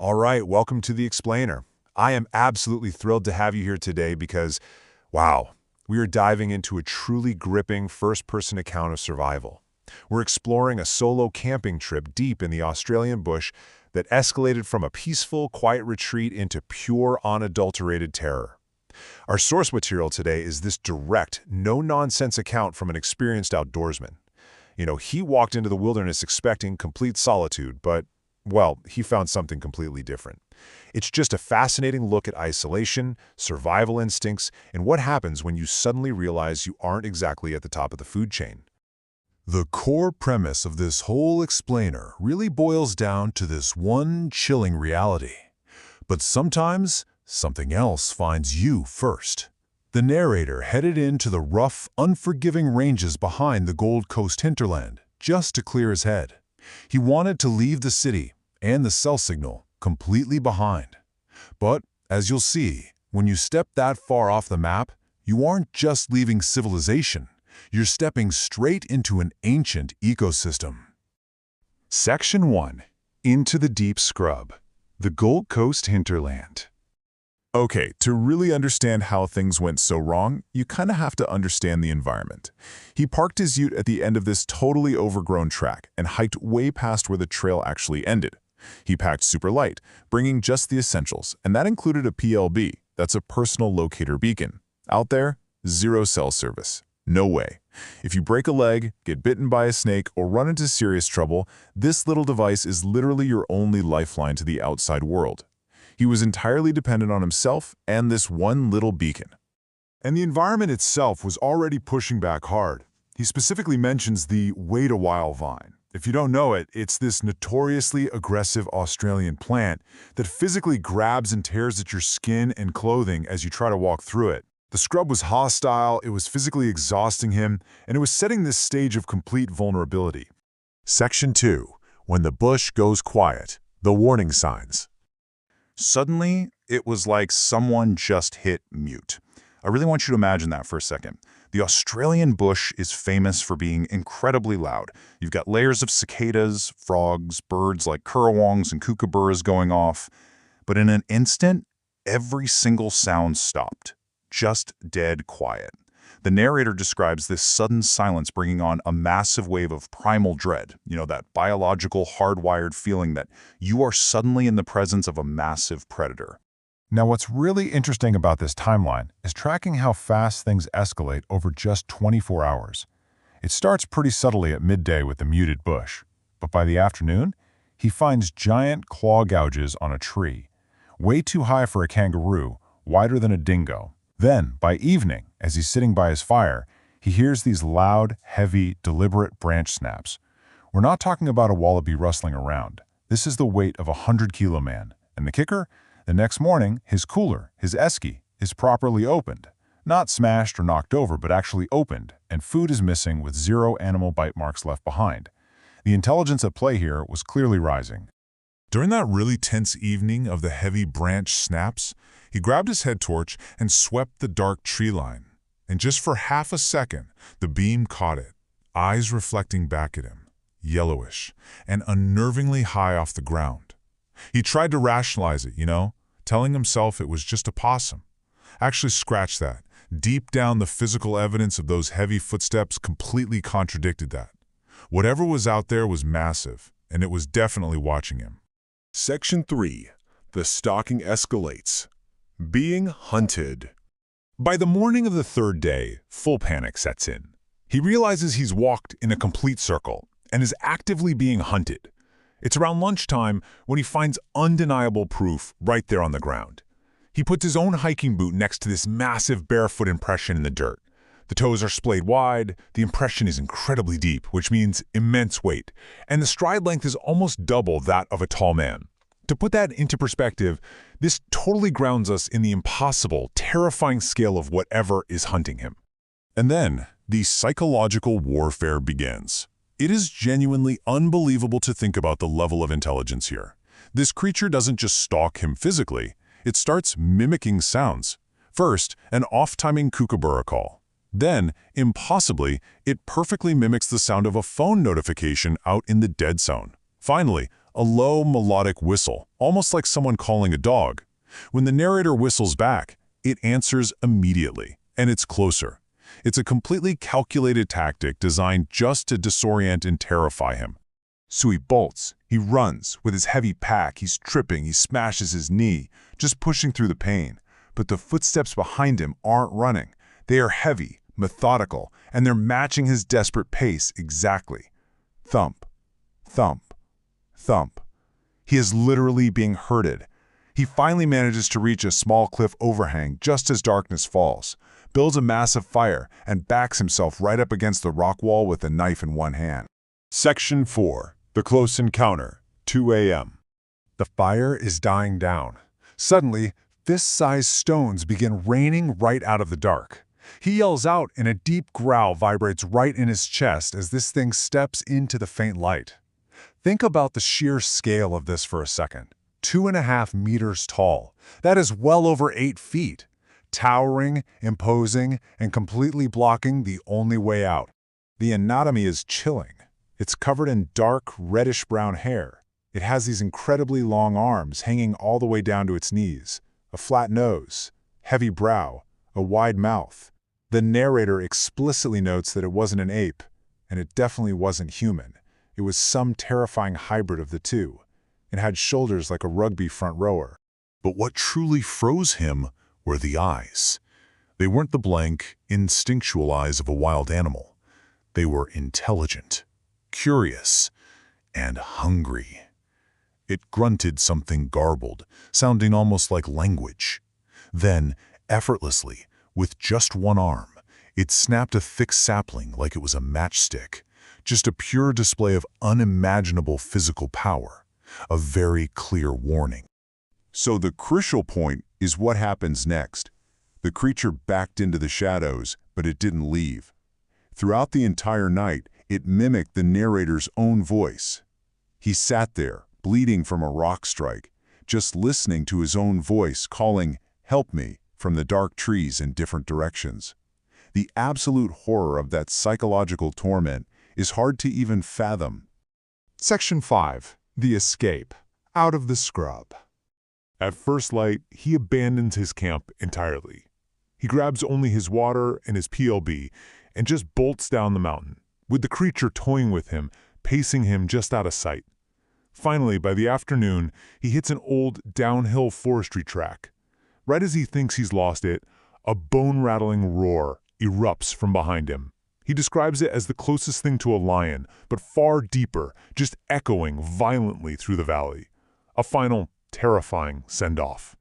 All right, welcome to The Explainer. I am absolutely thrilled to have you here today because, wow, we are diving into a truly gripping first-person account of survival. We're exploring a solo camping trip deep in the Australian bush that escalated from a peaceful, quiet retreat into pure, unadulterated terror. Our source material today is this direct, no-nonsense account from an experienced outdoorsman. He walked into the wilderness expecting complete solitude, but well, he found something completely different. It's just a fascinating look at isolation, survival instincts, and what happens when you suddenly realize you aren't exactly at the top of the food chain. The core premise of this whole explainer really boils down to this one chilling reality. But sometimes, something else finds you first. The narrator headed into the rough, unforgiving ranges behind the Gold Coast hinterland, just to clear his head. He wanted to leave the city and the cell signal completely behind. But, as you'll see, when you step that far off the map, you aren't just leaving civilization. You're stepping straight into an ancient ecosystem. Section 1. Into the Deep Scrub. The Gold Coast Hinterland. Okay, to really understand how things went so wrong, you kind of have to understand the environment. He parked his ute at the end of this totally overgrown track and hiked way past where the trail actually ended. He packed super light, bringing just the essentials, and that included a PLB, that's a personal locator beacon. Out there, zero cell service. No way. If you break a leg, get bitten by a snake, or run into serious trouble, this little device is literally your only lifeline to the outside world. He was entirely dependent on himself and this one little beacon. And the environment itself was already pushing back hard. He specifically mentions the wait a while vine. If you don't know it, it's this notoriously aggressive Australian plant that physically grabs and tears at your skin and clothing as you try to walk through it. The scrub was hostile, it was physically exhausting him, and it was setting this stage of complete vulnerability. Section 2. When the bush goes quiet. The warning signs. Suddenly, it was like someone just hit mute. I really want you to imagine that for a second. The Australian bush is famous for being incredibly loud. You've got layers of cicadas, frogs, birds like currawongs and kookaburras going off. But in an instant, every single sound stopped. Just dead quiet. The narrator describes this sudden silence bringing on a massive wave of primal dread, that biological hardwired feeling that you are suddenly in the presence of a massive predator. Now, what's really interesting about this timeline is tracking how fast things escalate over just 24 hours. It starts pretty subtly at midday with the muted bush, but by the afternoon, he finds giant claw gouges on a tree, way too high for a kangaroo, wider than a dingo. Then, by evening, as he's sitting by his fire, he hears these loud, heavy, deliberate branch snaps. We're not talking about a wallaby rustling around. This is the weight of a 100-kilo man. And the kicker? The next morning, his cooler, his esky, is properly opened. Not smashed or knocked over, but actually opened, and food is missing with zero animal bite marks left behind. The intelligence at play here was clearly rising. During that really tense evening of the heavy branch snaps, he grabbed his head torch and swept the dark tree line. And just for half a second, the beam caught it, eyes reflecting back at him, yellowish, and unnervingly high off the ground. He tried to rationalize it, telling himself it was just a possum. Actually, scratch that. Deep down, the physical evidence of those heavy footsteps completely contradicted that. Whatever was out there was massive, and it was definitely watching him. Section 3. The stalking escalates. Being hunted. By the morning of the third day, full panic sets in. He realizes he's walked in a complete circle and is actively being hunted. It's around lunchtime when he finds undeniable proof right there on the ground. He puts his own hiking boot next to this massive barefoot impression in the dirt. The toes are splayed wide, the impression is incredibly deep, which means immense weight, and the stride length is almost double that of a tall man. To put that into perspective, this totally grounds us in the impossible, terrifying scale of whatever is hunting him. And then, the psychological warfare begins. It is genuinely unbelievable to think about the level of intelligence here. This creature doesn't just stalk him physically, it starts mimicking sounds. First, an off-timing kookaburra call. Then, impossibly, it perfectly mimics the sound of a phone notification out in the dead zone. Finally, a low melodic whistle, almost like someone calling a dog. When the narrator whistles back, it answers immediately, and it's closer. It's a completely calculated tactic designed just to disorient and terrify him. So he bolts, he runs. With his heavy pack, he's tripping, he smashes his knee, just pushing through the pain. But the footsteps behind him aren't running. They are heavy, methodical, and they're matching his desperate pace exactly. Thump, thump, thump. He is literally being herded. He finally manages to reach a small cliff overhang just as darkness falls, builds a massive fire, and backs himself right up against the rock wall with a knife in one hand. Section 4. The Close Encounter, 2 a.m. The fire is dying down. Suddenly, fist-sized stones begin raining right out of the dark. He yells out, and a deep growl vibrates right in his chest as this thing steps into the faint light. Think about the sheer scale of this for a second. 2.5 meters tall. That is well over 8 feet. Towering, imposing, and completely blocking the only way out. The anatomy is chilling. It's covered in dark, reddish-brown hair. It has these incredibly long arms hanging all the way down to its knees, a flat nose, heavy brow, a wide mouth. The narrator explicitly notes that it wasn't an ape, and it definitely wasn't human. It was some terrifying hybrid of the two. It had shoulders like a rugby front rower. But what truly froze him were the eyes. They weren't the blank, instinctual eyes of a wild animal. They were intelligent, curious, and hungry. It grunted something garbled, sounding almost like language. Then, effortlessly, with just one arm, it snapped a thick sapling like it was a matchstick, just a pure display of unimaginable physical power, a very clear warning. So the crucial point is what happens next. The creature backed into the shadows, but it didn't leave. Throughout the entire night, it mimicked the narrator's own voice. He sat there, bleeding from a rock strike, just listening to his own voice calling, "Help me," from the dark trees in different directions. The absolute horror of that psychological torment is hard to even fathom. Section 5. The Escape, out of the scrub. At first light, he abandons his camp entirely. He grabs only his water and his PLB and just bolts down the mountain, with the creature toying with him, pacing him just out of sight. Finally, by the afternoon, he hits an old downhill forestry track. Right as he thinks he's lost it, a bone-rattling roar erupts from behind him. He describes it as the closest thing to a lion, but far deeper, just echoing violently through the valley. A final, terrifying send-off.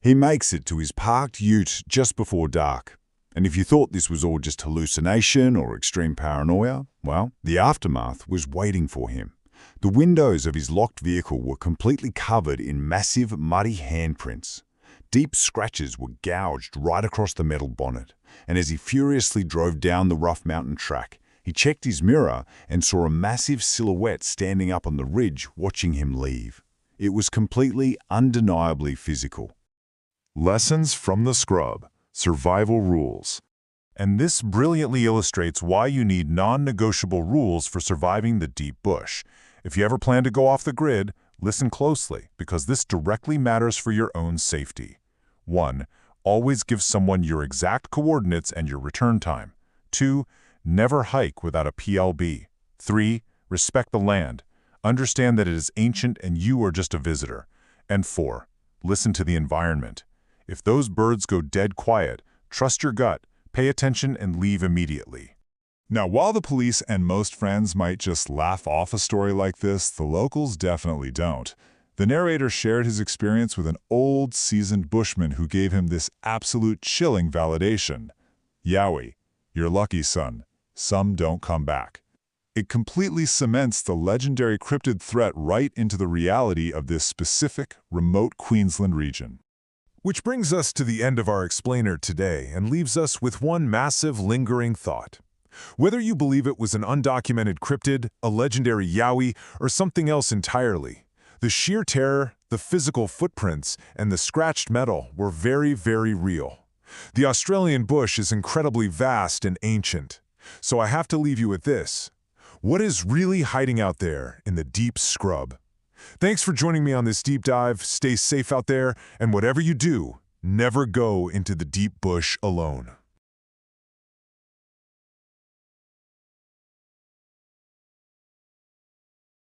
He makes it to his parked ute just before dark. And if you thought this was all just hallucination or extreme paranoia, well, the aftermath was waiting for him. The windows of his locked vehicle were completely covered in massive, muddy handprints. Deep scratches were gouged right across the metal bonnet, and as he furiously drove down the rough mountain track, he checked his mirror and saw a massive silhouette standing up on the ridge watching him leave. It was completely, undeniably physical. Lessons from the Scrub. Survival rules. And this brilliantly illustrates why you need non-negotiable rules for surviving the deep bush. If you ever plan to go off the grid, listen closely, because this directly matters for your own safety. 1. Always give someone your exact coordinates and your return time. 2. Never hike without a PLB. 3. Respect the land. Understand that it is ancient and you are just a visitor. And 4. Listen to the environment. If those birds go dead quiet, trust your gut, pay attention, and leave immediately. Now, while the police and most friends might just laugh off a story like this, the locals definitely don't. The narrator shared his experience with an old, seasoned bushman who gave him this absolute chilling validation. "Yowie, you're lucky, son. Some don't come back." It completely cements the legendary cryptid threat right into the reality of this specific, remote Queensland region. Which brings us to the end of our explainer today and leaves us with one massive lingering thought. Whether you believe it was an undocumented cryptid, a legendary yowie, or something else entirely, the sheer terror, the physical footprints, and the scratched metal were very, very real. The Australian bush is incredibly vast and ancient, so I have to leave you with this. What is really hiding out there in the deep scrub? Thanks for joining me on this deep dive. Stay safe out there, and whatever you do, never go into the deep bush alone.